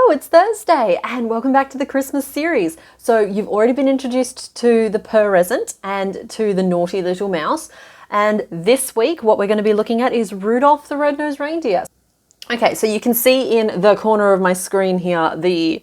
Hello, it's Thursday and welcome back to the Christmas series. So you've already been introduced to the present and to the naughty little mouse. And this week what we're going to be looking at is Rudolph the Red-Nosed Reindeer. Okay, so you can see in the corner of my screen here the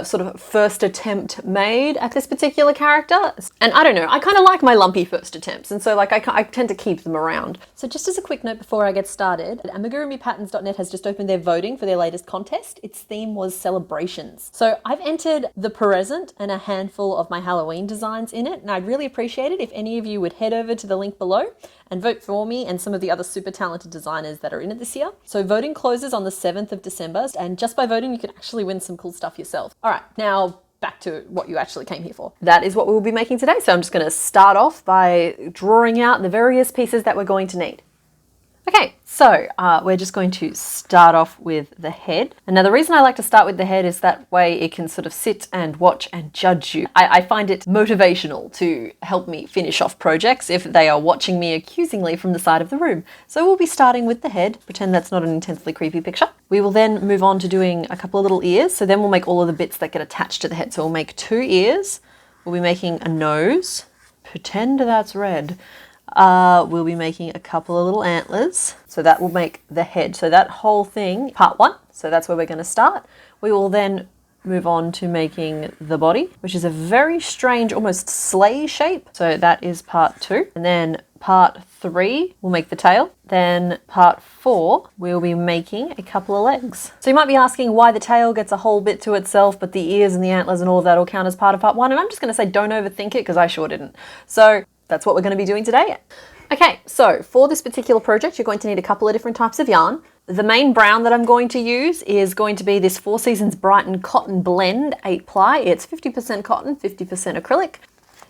sort of first attempt made at this particular character. And I don't know, I kind of like my lumpy first attempts, and so like I tend to keep them around. So just as a quick note before I get started, AmigurumiPatterns.net has just opened their voting for their latest contest. Its theme was celebrations. So I've entered the present and a handful of my Halloween designs in it, and I'd really appreciate it if any of you would head over to the link below and vote for me and some of the other super talented designers that are in it this year. So voting closes on the 7th of December, and just by voting you can actually win some cool stuff yourself. All right, now back to what you actually came here for. That is what we will be making today. So I'm just going to start off by drawing out the various pieces that we're going to need. Okay, so we're just going to start off with the head. And now the reason I like to start with the head is that way it can sort of sit and watch and judge you. I find it motivational to help me finish off projects if they are watching me accusingly from the side of the room. So we'll be starting with the head. Pretend that's not an intensely creepy picture. We will then move on to doing a couple of little ears. So then we'll make all of the bits that get attached to the head. So we'll make 2 ears. We'll be making a nose. Pretend that's red. We'll be making a couple of little antlers. So that will make the head. So that whole thing, part 1. So that's where we're going to start. We will then move on to making the body, which is a very strange, almost sleigh shape. So that is part 2. And then part 3, we'll make the tail. Then part 4, we'll be making a couple of legs. So you might be asking why the tail gets a whole bit to itself, but the ears and the antlers and all of that all count as part of part 1. And I'm just going to say don't overthink it because I sure didn't. So that's what we're going to be doing today. Okay, so for this particular project, you're going to need a couple of different types of yarn. The main brown that I'm going to use is going to be this 4 Seasons Brighton Cotton Blend 8 ply. It's 50% cotton, 50% acrylic.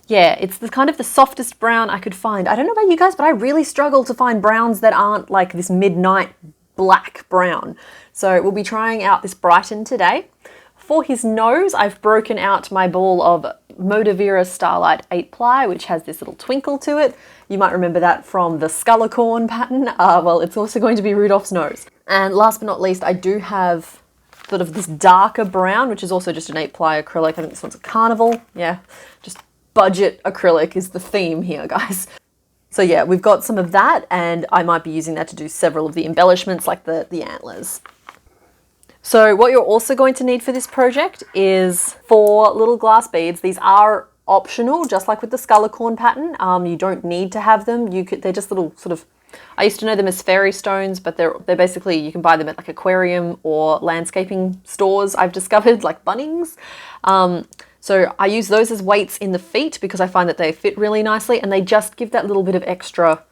Yeah, it's the kind of the softest brown I could find. I don't know about you guys, but I really struggle to find browns that aren't like this midnight black brown. So we'll be trying out this Brighton today. For his nose, I've broken out my ball of Modavira Starlight 8 ply, which has this little twinkle to it. You might remember that from the Scullicorn pattern. Well, it's also going to be Rudolph's nose. And last but not least, I do have sort of this darker brown, which is also just an 8 ply acrylic. I think this one's a Carnival. Yeah, just budget acrylic is the theme here, guys. So yeah, we've got some of that, and I might be using that to do several of the embellishments like the antlers. So what you're also going to need for this project is 4 little glass beads. These are optional, just like with the Scullicorn pattern. You don't need to have them. They're just little sort of, I used to know them as fairy stones, but they're basically, you can buy them at like aquarium or landscaping stores, I've discovered, like Bunnings. So I use those as weights in the feet because I find that they fit really nicely and they just give that little bit of extra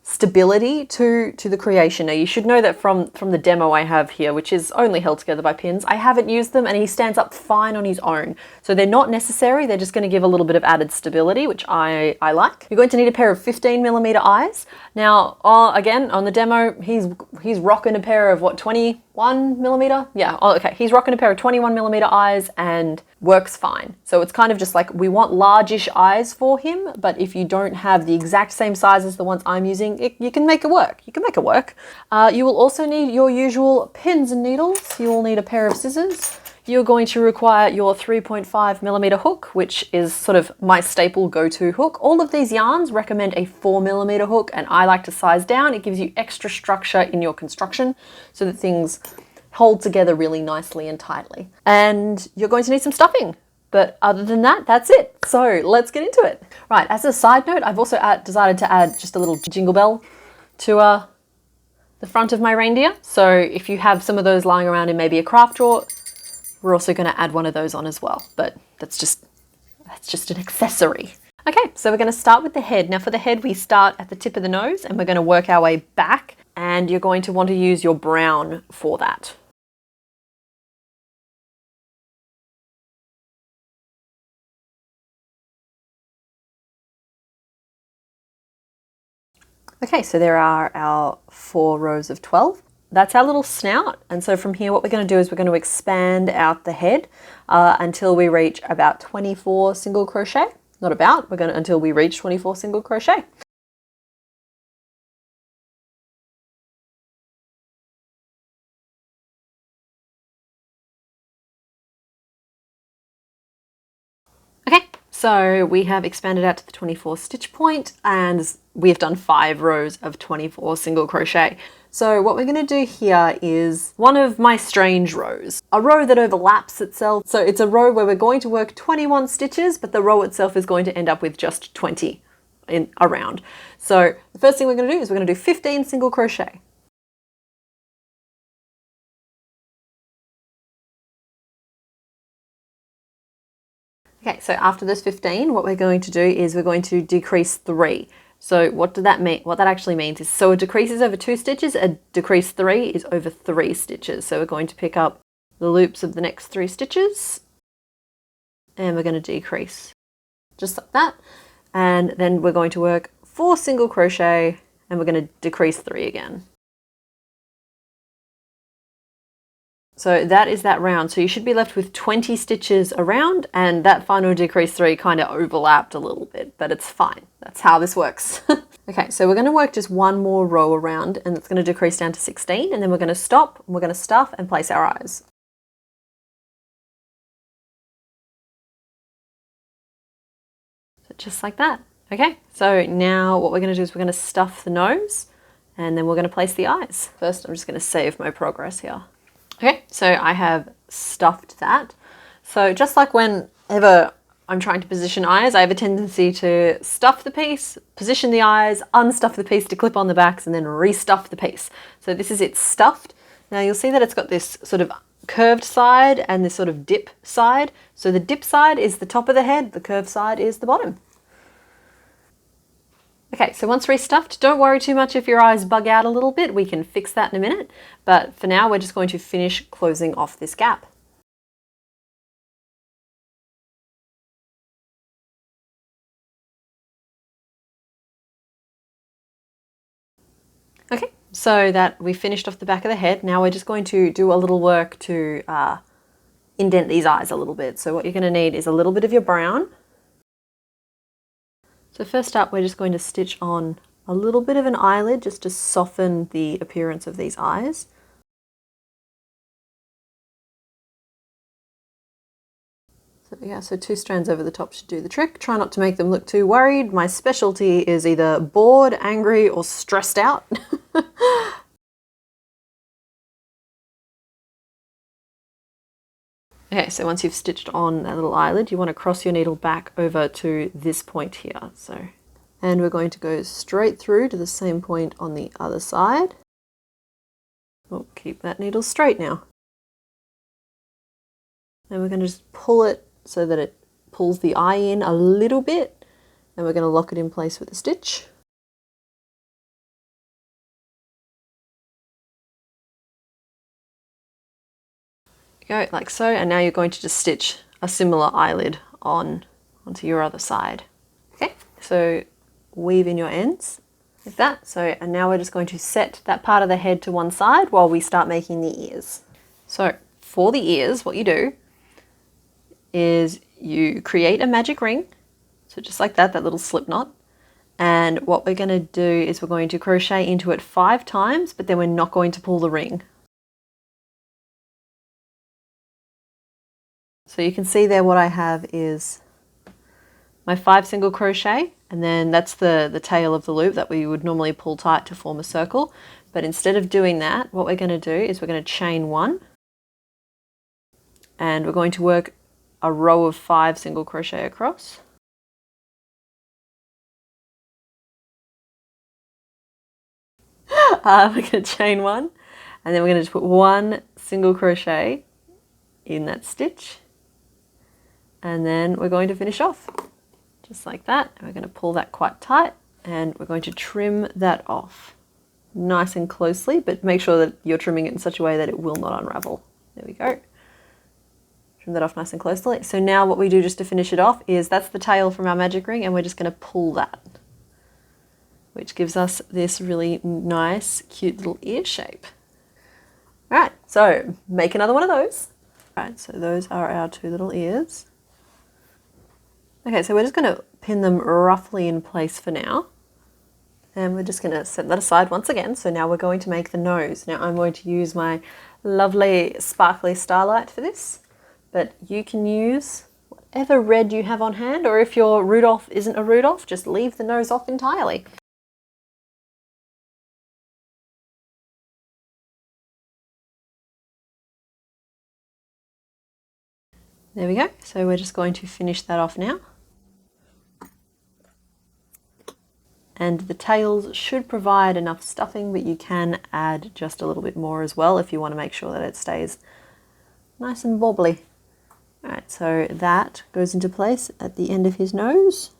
stability to the creation. Now you should know that from the demo I have here, which is only held together by pins, I haven't used them and he stands up fine on his own. So they're not necessary, they're just going to give a little bit of added stability, which I like. You're going to need a pair of 15mm eyes. Now again, on the demo, he's rocking a pair of what, 21mm? Yeah, okay, he's rocking a pair of 21mm eyes and works fine. So it's kind of just like, we want largish eyes for him, but if you don't have the exact same size as the ones I'm using, you can make it work. You can make it work. You will also need your usual pins and needles. You will need a pair of scissors. You're going to require your 3.5mm hook, which is sort of my staple go-to hook. All of these yarns recommend a 4mm hook, and I like to size down. It gives you extra structure in your construction so that things hold together really nicely and tightly. And you're going to need some stuffing. But other than that, that's it. So let's get into it. Right, as a side note, I've also decided to add just a little jingle bell to the front of my reindeer. So if you have some of those lying around in maybe a craft drawer, we're also going to add one of those on as well. But that's just an accessory. Okay, so we're going to start with the head. Now for the head, we start at the tip of the nose and we're going to work our way back, and you're going to want to use your brown for that. Okay, so there are our 4 rows of 12. That's our little snout. And so from here, what we're going to do is we're going to expand out the head until we reach about 24 single crochet. Not about, until we reach 24 single crochet. so we have expanded out to the 24 stitch point and we've done 5 rows of 24 single crochet. So what we're going to do here is one of my strange rows, a row that overlaps itself. So it's a row where we're going to work 21 stitches, but the row itself is going to end up with just 20 in around. So the first thing we're going to do is we're going to do 15 single crochet. Okay, so after this 15, what we're going to do is we're going to decrease 3. So what did that mean? What that actually means is, so a decrease is over 2 stitches, a decrease 3 is over 3 stitches. So we're going to pick up the loops of the next 3 stitches and we're going to decrease just like that. And then we're going to work 4 single crochet and we're going to decrease 3 again. So that is that round. So you should be left with 20 stitches around, and that final decrease 3 kind of overlapped a little bit, but it's fine. That's how this works. Okay, so we're going to work just one more row around and it's going to decrease down to 16, and then we're going to stop, and we're going to stuff and place our eyes. So just like that. Okay, so now what we're going to do is we're going to stuff the nose and then we're going to place the eyes. First, I'm just going to save my progress here. Okay, so I have stuffed that. So just like whenever I'm trying to position eyes, I have a tendency to stuff the piece, position the eyes, unstuff the piece to clip on the backs, and then restuff the piece. So this is it stuffed. Now you'll see that it's got this sort of curved side and this sort of dip side. So the dip side is the top of the head, the curved side is the bottom. Okay, so once restuffed, don't worry too much if your eyes bug out a little bit. We can fix that in a minute. But for now, we're just going to finish closing off this gap. Okay, so that we finished off the back of the head. Now we're just going to do a little work to indent these eyes a little bit. So what you're going to need is a little bit of your brown. So first up, we're just going to stitch on a little bit of an eyelid just to soften the appearance of these eyes. So yeah, so 2 strands over the top should do the trick. Try not to make them look too worried. My specialty is either bored, angry, or stressed out. Okay, so once you've stitched on that little eyelid, you want to cross your needle back over to this point here. And we're going to go straight through to the same point on the other side. We'll keep that needle straight now. And we're going to just pull it so that it pulls the eye in a little bit. And we're going to lock it in place with a stitch. Go like so, and now you're going to just stitch a similar eyelid onto your other side. Okay, so weave in your ends like that. So, and now we're just going to set that part of the head to one side while we start making the ears. So for the ears, what you do is you create a magic ring. So just like that little slip knot. And what we're going to do is we're going to crochet into it 5 times, but then we're not going to pull the ring. So you can see there what I have is my 5 single crochet, and then that's the tail of the loop that we would normally pull tight to form a circle. But instead of doing that, what we're going to do is we're going to chain 1, and we're going to work a row of 5 single crochet across. We're going to chain 1, and then we're going to just put 1 single crochet in that stitch. And then we're going to finish off just like that. And we're going to pull that quite tight and we're going to trim that off nice and closely, but make sure that you're trimming it in such a way that it will not unravel. There we go. Trim that off nice and closely. So now what we do just to finish it off is that's the tail from our magic ring, and we're just going to pull that, which gives us this really nice, cute little ear shape. All right, so make another one of those. All right, so those are our 2 little ears. Okay, so we're just going to pin them roughly in place for now. And we're just going to set that aside once again. So now we're going to make the nose. Now I'm going to use my lovely sparkly starlight for this, but you can use whatever red you have on hand, or if your Rudolph isn't a Rudolph, just leave the nose off entirely. There we go. So we're just going to finish that off now. And the tails should provide enough stuffing, but you can add just a little bit more as well if you want to make sure that it stays nice and bobbly. All right, so that goes into place at the end of his nose.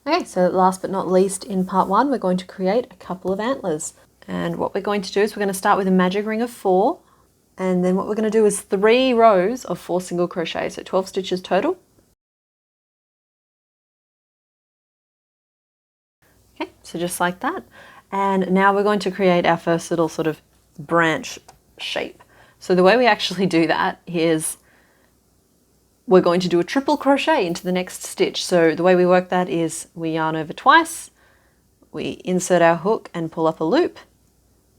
Okay, so last but not least, in part 1, we're going to create a couple of antlers. And what we're going to do is we're going to start with a magic ring of 4, and then what we're going to do is 3 rows of 4 single crochet, so 12 stitches total. Okay, so just like that. And now we're going to create our first little sort of branch shape. So the way we actually do that is we're going to do a triple crochet into the next stitch. So the way we work that is we yarn over twice, we insert our hook and pull up a loop,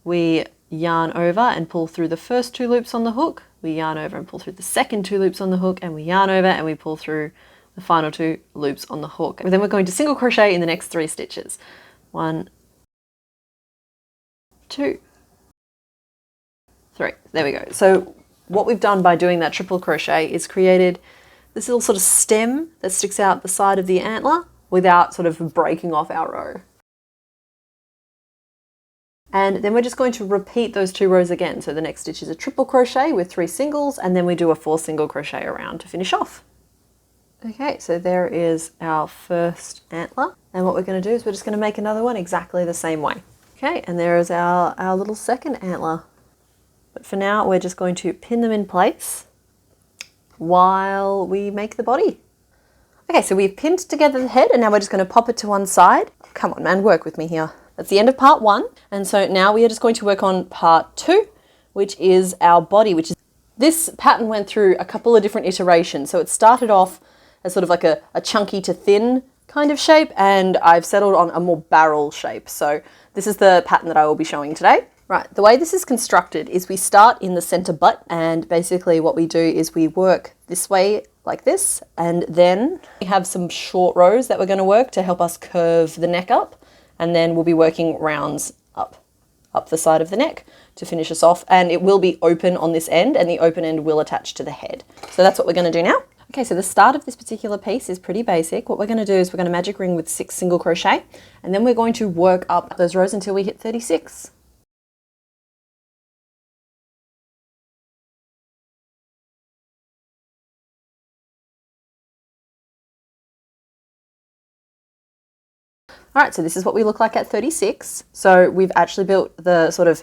we yarn over and pull through the first 2 loops on the hook, we yarn over and pull through the second 2 loops on the hook, and we yarn over and we pull through the final 2 loops on the hook. And then we're going to single crochet in the next 3 stitches. 1, 2, 3. There we go. So what we've done by doing that triple crochet is created this little sort of stem that sticks out the side of the antler without sort of breaking off our row. And then we're just going to repeat those 2 rows again. So the next stitch is a triple crochet with 3 singles, and then we do a 4 single crochet around to finish off. Okay, so there is our first antler. And what we're going to do is we're just going to make another one exactly the same way. Okay, and there is our little second antler. But for now, we're just going to pin them in place while we make the body. Okay, so we've pinned together the head, and now we're just going to pop it to one side. Come on, man, work with me here. That's the end of part 1. And so now we are just going to work on part 2, which is our body, which is this pattern went through a couple of different iterations. So it started off as sort of like a chunky to thin kind of shape, and I've settled on a more barrel shape. So this is the pattern that I will be showing today. Right, the way this is constructed is we start in the center butt, and basically what we do is we work this way like this, and then we have some short rows that we're going to work to help us curve the neck up, and then we'll be working rounds up the side of the neck to finish us off, and it will be open on this end, and the open end will attach to the head. So that's what we're going to do now. Okay, so the start of this particular piece is pretty basic. What we're going to do is we're going to magic ring with 6 single crochet, and then we're going to work up those rows until we hit 36. All right, so this is what we look like at 36. So we've actually built the sort of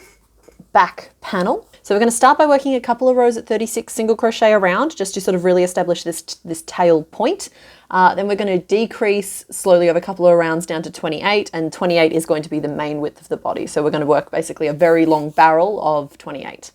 back panel. So we're going to start by working a couple of rows at 36 single crochet around, just to sort of really establish this tail point. Then we're going to decrease slowly over a couple of rounds down to 28, and 28 is going to be the main width of the body. So we're going to work basically a very long barrel of 28.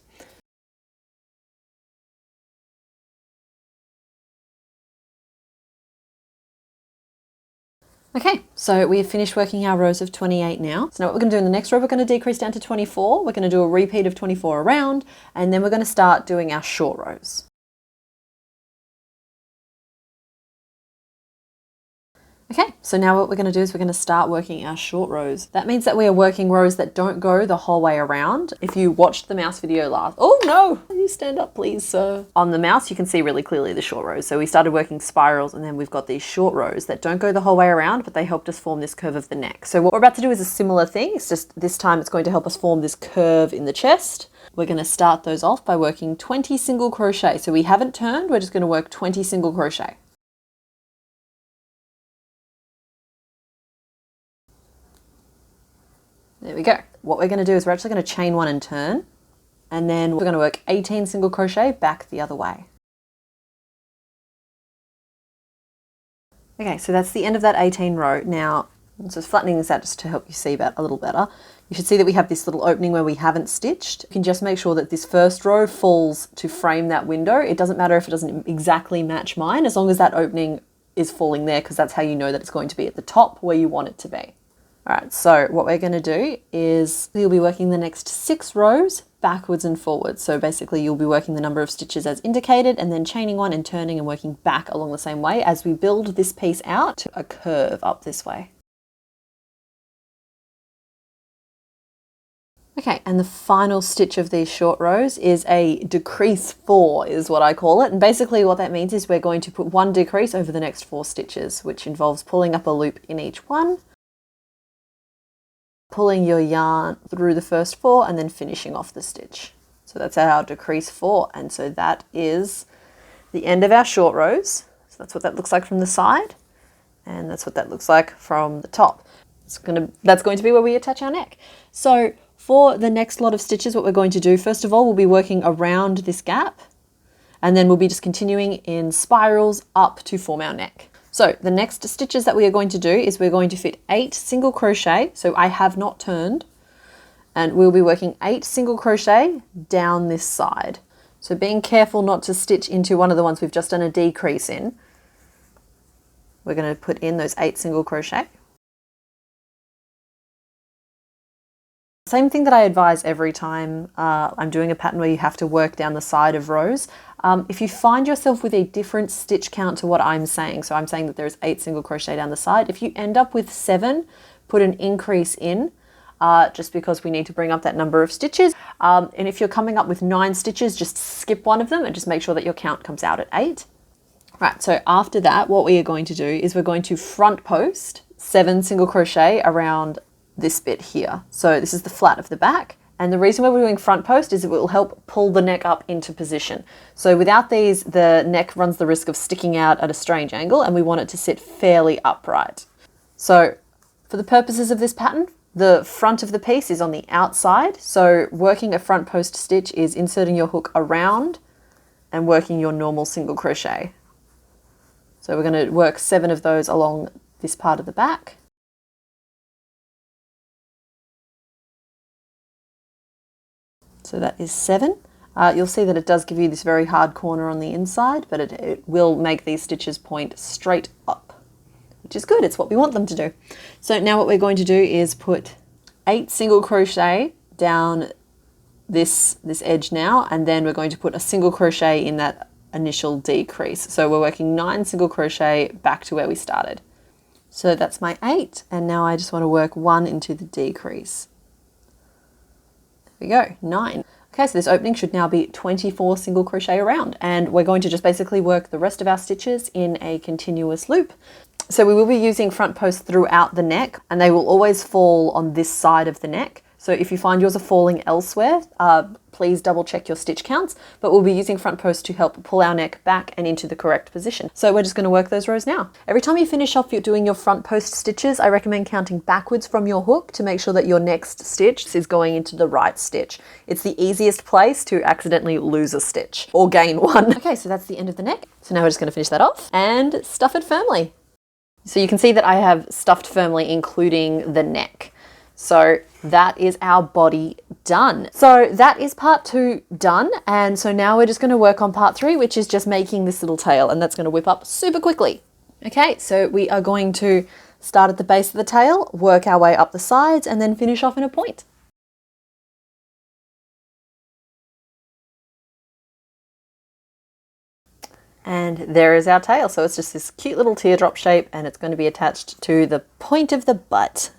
Okay, so we've finished working our rows of 28 now. So now what we're going to do in the next row, we're going to decrease down to 24. We're going to do a repeat of 24 around, and then we're going to start doing our short rows. Okay, so now what we're going to do is we're going to start working our short rows. That means that we are working rows that don't go the whole way around. If you watched the mouse video last, oh no, you stand up please, sir. On the mouse, you can see really clearly the short rows. So we started working spirals, and then we've got these short rows that don't go the whole way around, but they helped us form this curve of the neck. So what we're about to do is a similar thing. It's just this time it's going to help us form this curve in the chest. We're going to start those off by working 20 single crochet. So we haven't turned, we're just going to work 20 single crochet. There we go. What we're going to do is we're actually going to chain 1 and turn, and then we're going to work 18 single crochet back the other way. Okay, so that's the end of that 18 row. Now, I'm just flattening this out just to help you see that a little better. You should see that we have this little opening where we haven't stitched. You can just make sure that this first row falls to frame that window. It doesn't matter if it doesn't exactly match mine, as long as that opening is falling there, because that's how you know that it's going to be at the top where you want it to be. All right, so what we're going to do is we'll be working the next 6 rows backwards and forwards. So basically you'll be working the number of stitches as indicated and then chaining one and turning and working back along the same way as we build this piece out to a curve up this way. Okay, and the final stitch of these short rows is a decrease 4 is what I call it. And basically what that means is we're going to put one decrease over the next 4 stitches, which involves pulling up a loop in each one, pulling your yarn through the first 4 and then finishing off the stitch. So that's our decrease 4. And so that is the end of our short rows. So that's what that looks like from the side. And that's what that looks like from the top. That's going to be where we attach our neck. So for the next lot of stitches, what we're going to do, first of all, we'll be working around this gap, and then we'll be just continuing in spirals up to form our neck. So the next stitches that we are going to do is we're going to fit 8 single crochet. So I have not turned, and we'll be working 8 single crochet down this side. So being careful not to stitch into one of the ones we've just done a decrease in. We're going to put in those 8 single crochet. Same thing that I advise every time I'm doing a pattern where you have to work down the side of rows. If you find yourself with a different stitch count to what I'm saying, so I'm saying that there's 8 single crochet down the side, if you end up with 7, put an increase in, just because we need to bring up that number of stitches. And if you're coming up with 9 stitches, just skip one of them and just make sure that your count comes out at 8. Right, so after that, what we are going to do is we're going to front post 7 single crochet around this bit here. So this is the flat of the back, and the reason why we're doing front post is it will help pull the neck up into position. So without these, the neck runs the risk of sticking out at a strange angle, and we want it to sit fairly upright. So for the purposes of this pattern, the front of the piece is on the outside, so working a front post stitch is inserting your hook around and working your normal single crochet. So we're going to work 7 of those along this part of the back. So that is 7. You'll see that it does give you this very hard corner on the inside, but it will make these stitches point straight up, which is good. It's what we want them to do. So now what we're going to do is put 8 single crochet down this edge now, and then we're going to put a single crochet in that initial decrease. So we're working 9 single crochet back to where we started. So that's my 8, and now I just want to work 1 into the decrease. There we go, 9. Okay, so this opening should now be 24 single crochet around, and we're going to just basically work the rest of our stitches in a continuous loop. So we will be using front posts throughout the neck, and they will always fall on this side of the neck. So if you find yours are falling elsewhere, please double check your stitch counts, but we'll be using front posts to help pull our neck back and into the correct position. So we're just going to work those rows now. Every time you finish off doing your front post stitches, I recommend counting backwards from your hook to make sure that your next stitch is going into the right stitch. It's the easiest place to accidentally lose a stitch or gain one. Okay, so that's the end of the neck. So now we're just going to finish that off and stuff it firmly. So you can see that I have stuffed firmly, including the neck. So that is our body done. So that is part 2 done. And so now we're just going to work on part 3, which is just making this little tail, and that's going to whip up super quickly. Okay, so we are going to start at the base of the tail, work our way up the sides, and then finish off in a point. And there is our tail. So it's just this cute little teardrop shape, and it's going to be attached to the point of the butt.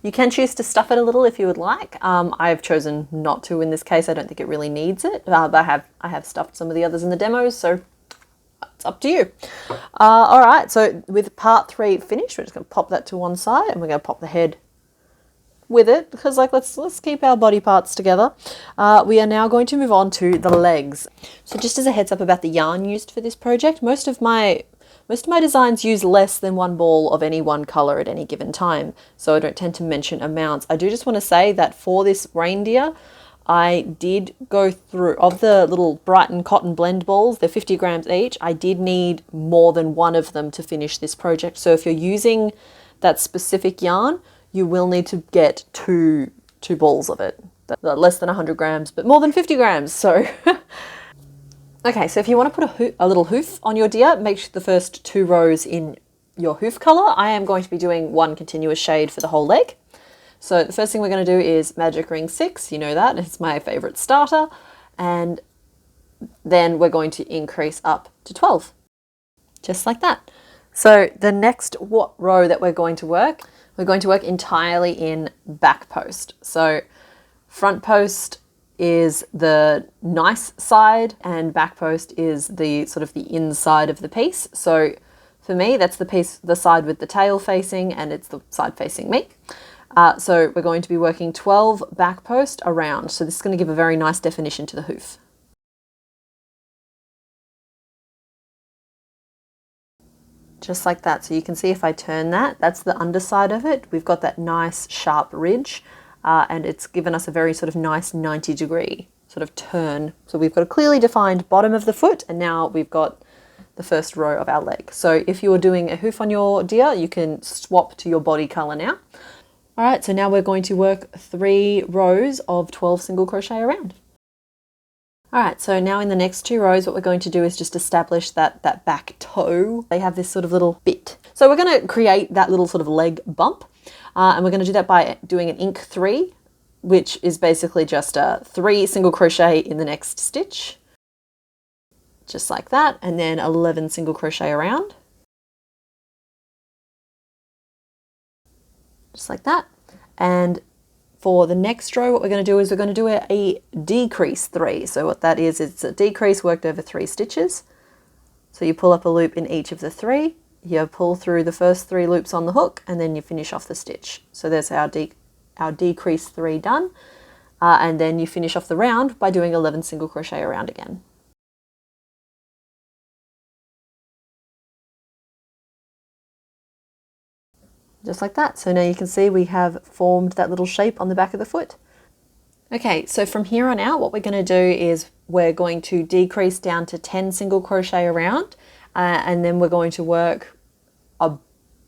You can choose to stuff it a little if you would like. I've chosen not to in this case. I don't think it really needs it. But I have stuffed some of the others in the demos, so it's up to you. All right, so with part 3 finished, we're just going to pop that to one side, and we're going to pop the head with it because, like, let's keep our body parts together. We are now going to move on to the legs. So just as a heads up about the yarn used for this project, most of my designs use less than 1 ball of any one color at any given time, so I don't tend to mention amounts. I do just want to say that for this reindeer, I did go through, of the little Brighton cotton blend balls, they're 50 grams each, I did need more than 1 of them to finish this project. So if you're using that specific yarn, you will need to get two balls of it. Less than 100 grams, but more than 50 grams, so... Okay, so if you want to put a little hoof on your deer, make sure the first 2 rows in your hoof color. I am going to be doing 1 continuous shade for the whole leg. So the first thing we're going to do is magic ring 6. You know that, it's my favorite starter. And then we're going to increase up to 12, just like that. So the next row that we're going to work entirely in back post. So front post is the nice side and back post is the sort of the inside of the piece. So for me, that's the side with the tail facing, and it's the side facing me. So we're going to be working 12 back post around. So this is going to give a very nice definition to the hoof. Just like that. So you can see if I turn that, that's the underside of it. We've got that nice sharp ridge, and it's given us a very sort of nice 90-degree sort of turn. So we've got a clearly defined bottom of the foot, and now we've got the first row of our leg. So if you're doing a hoof on your deer, you can swap to your body color now. All right, so now we're going to work 3 rows of 12 single crochet around. All right, so now in the next 2 rows, what we're going to do is just establish that back toe. They have this sort of little bit. So we're going to create that little sort of leg bump, and we're going to do that by doing an ink 3, which is basically just 3 single crochet in the next stitch, just like that, and then 11 single crochet around, just like that. And for the next row, what we're going to do is we're going to do a decrease 3. So what that is, it's a decrease worked over 3 stitches. So you pull up a loop in each of the 3, you pull through the first 3 loops on the hook, and then you finish off the stitch. So there's our decrease 3 done. And then you finish off the round by doing 11 single crochet around again. Just like that. So now you can see we have formed that little shape on the back of the foot. Okay, so from here on out, what we're going to do is we're going to decrease down to 10 single crochet around, and then we're going to work a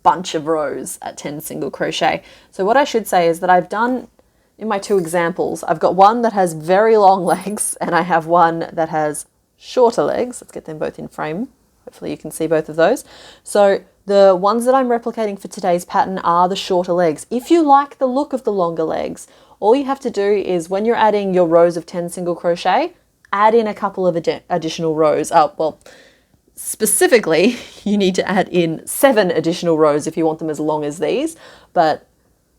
bunch of rows at 10 single crochet. So what I should say is that I've done, in my 2 examples, I've got one that has very long legs and I have one that has shorter legs. Let's get them both in frame. Hopefully you can see both of those. So the ones that I'm replicating for today's pattern are the shorter legs. If you like the look of the longer legs, all you have to do is when you're adding your rows of 10 single crochet, add in a couple of additional rows. Well, specifically, you need to add in 7 additional rows if you want them as long as these, but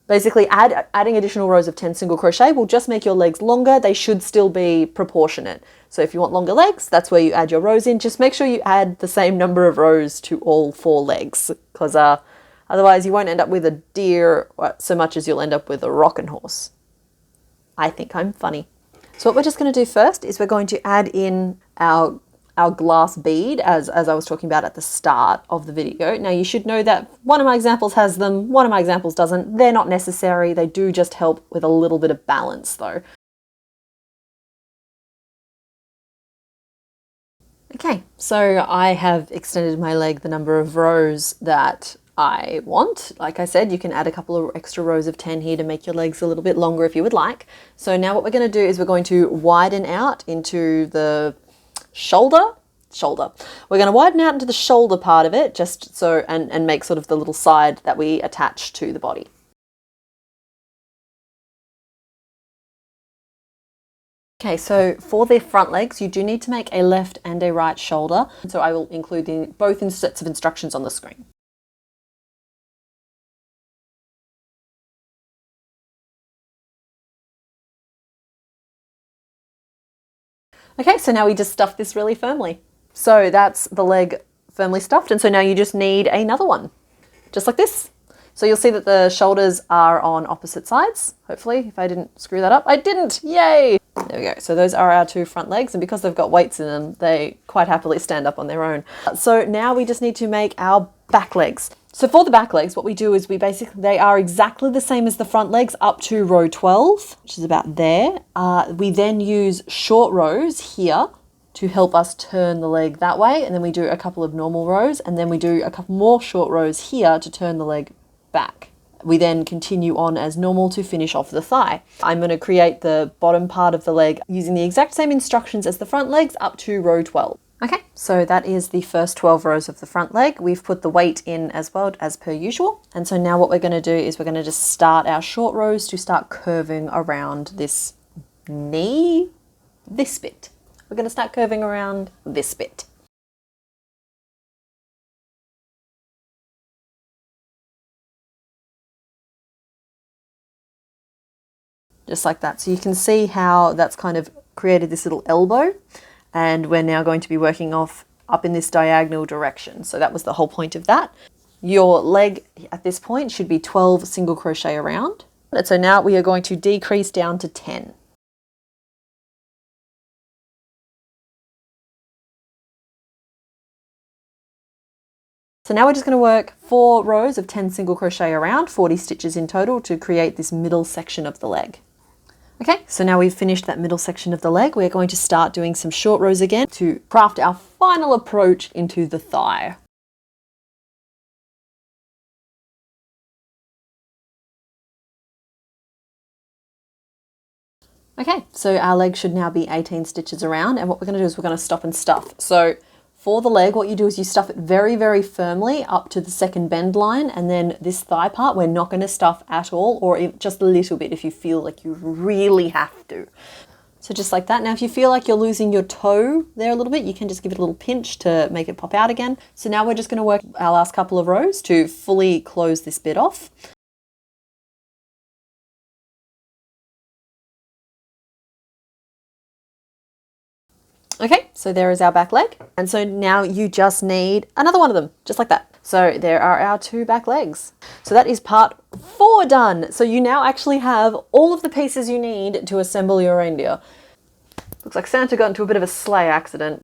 basically adding additional rows of 10 single crochet will just make your legs longer. They should still be proportionate. So if you want longer legs, that's where you add your rows in. Just make sure you add the same number of rows to all 4 legs, because otherwise you won't end up with a deer so much as you'll end up with a rocking horse. I think I'm funny. So what we're just going to do first is we're going to add in our glass bead, as I was talking about at the start of the video. Now you should know that one of my examples has them, one of my examples doesn't. They're not necessary. They do just help with a little bit of balance though. Okay, so I have extended my leg the number of rows that I want. Like I said, you can add a couple of extra rows of 10 here to make your legs a little bit longer if you would like. So now what we're going to do is we're going to widen out into the shoulder. We're going to widen out into the shoulder part of it, just so, and make sort of the little side that we attach to the body. Okay, so for the front legs, you do need to make a left and a right shoulder. So I will include both in sets of instructions on the screen. Okay, so now we just stuff this really firmly. So that's the leg firmly stuffed, and so now you just need another one, just like this. So you'll see that the shoulders are on opposite sides, hopefully, if I didn't screw that up. I didn't, yay! There we go. So those are our 2 front legs, and because they've got weights in them, they quite happily stand up on their own. So now we just need to make our back legs. So for the back legs, what we do is they are exactly the same as the front legs up to row 12, which is about there. We then use short rows here to help us turn the leg that way, and then we do a couple of normal rows, and then we do a couple more short rows here to turn the leg back. We then continue on as normal to finish off the thigh. I'm going to create the bottom part of the leg using the exact same instructions as the front legs up to row 12. Okay, so that is the first 12 rows of the front leg. We've put the weight in as well as per usual. And so now what we're going to do is we're going to just start our short rows to start curving around this knee, this bit. We're going to start curving around this bit. Just like that. So you can see how that's kind of created this little elbow, and we're now going to be working off up in this diagonal direction. So that was the whole point of that. Your leg at this point should be 12 single crochet around. And so now we are going to decrease down to 10. So now we're just going to work 4 rows of 10 single crochet around, 40 stitches in total to create this middle section of the leg. Okay, so now we've finished that middle section of the leg, we're going to start doing some short rows again to craft our final approach into the thigh. Okay, so our leg should now be 18 stitches around, and what we're going to do is we're going to stop and stuff. So for the leg, what you do is you stuff it very, very firmly up to the second bend line, and then this thigh part we're not going to stuff at all, or just a little bit if you feel like you really have to. So just like that. Now if you feel like you're losing your toe there a little bit, you can just give it a little pinch to make it pop out again. So now we're just going to work our last couple of rows to fully close this bit off. Okay, so there is our back leg. And so now you just need another one of them, just like that. So there are our 2 back legs. So that is part 4 done. So you now actually have all of the pieces you need to assemble your reindeer. Looks like Santa got into a bit of a sleigh accident.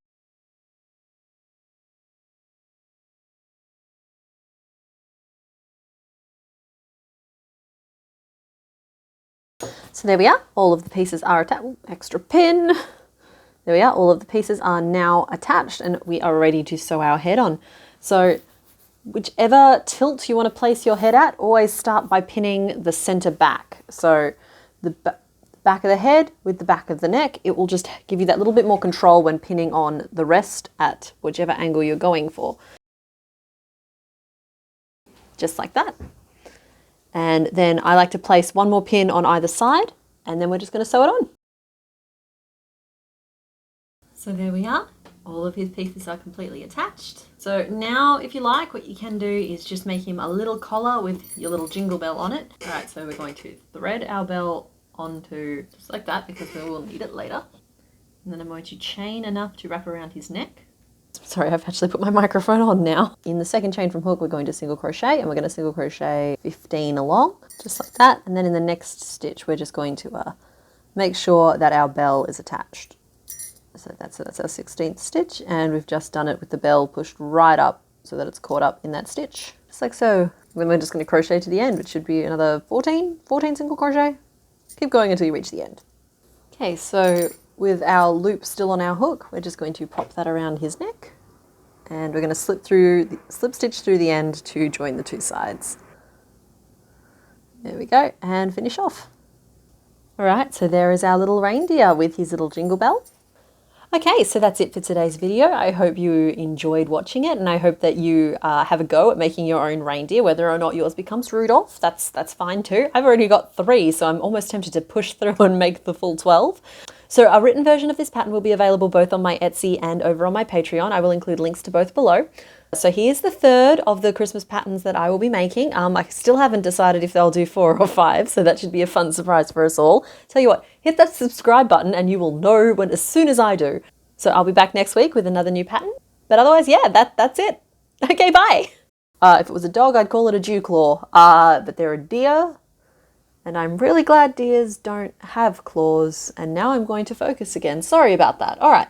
So there we are, all of the pieces are attached. Extra pin. There we are, all of the pieces are now attached and we are ready to sew our head on. So whichever tilt you want to place your head at, always start by pinning the center back. So the back of the head with the back of the neck, it will just give you that little bit more control when pinning on the rest at whichever angle you're going for. Just like that. And then I like to place 1 more pin on either side, and then we're just going to sew it on. So there we are, all of his pieces are completely attached. So now if you like, what you can do is just make him a little collar with your little jingle bell on it. All right, so we're going to thread our bell onto just like that because we will need it later. And then I'm going to chain enough to wrap around his neck. Sorry, I've actually put my microphone on now. In the second chain from hook, we're going to single crochet, and we're going to single crochet 15 along, just like that. And then in the next stitch, we're just going to make sure that our bell is attached. So that's our 16th stitch, and we've just done it with the bell pushed right up so that it's caught up in that stitch, just like so. Then we're just going to crochet to the end, which should be another 14 single crochet. Keep going until you reach the end. Okay, so with our loop still on our hook, we're just going to pop that around his neck, and we're going to slip stitch through the end to join the 2 sides. There we go, and finish off. All right, so there is our little reindeer with his little jingle bell. Okay, so that's it for today's video. I hope you enjoyed watching it, and I hope that you have a go at making your own reindeer. Whether or not yours becomes Rudolph, that's fine too. I've already got 3, so I'm almost tempted to push through and make the full 12. So a written version of this pattern will be available both on my Etsy and over on my Patreon. I will include links to both below. So here's the 3rd of the Christmas patterns that I will be making. I still haven't decided if they'll do 4 or 5, so that should be a fun surprise for us all. Tell you what, hit that subscribe button and you will know as soon as I do. So I'll be back next week with another new pattern. But otherwise, yeah, that's it. Okay, bye. If it was a dog, I'd call it a dew claw. But they're a deer, and I'm really glad deers don't have claws. And now I'm going to focus again. Sorry about that. All right.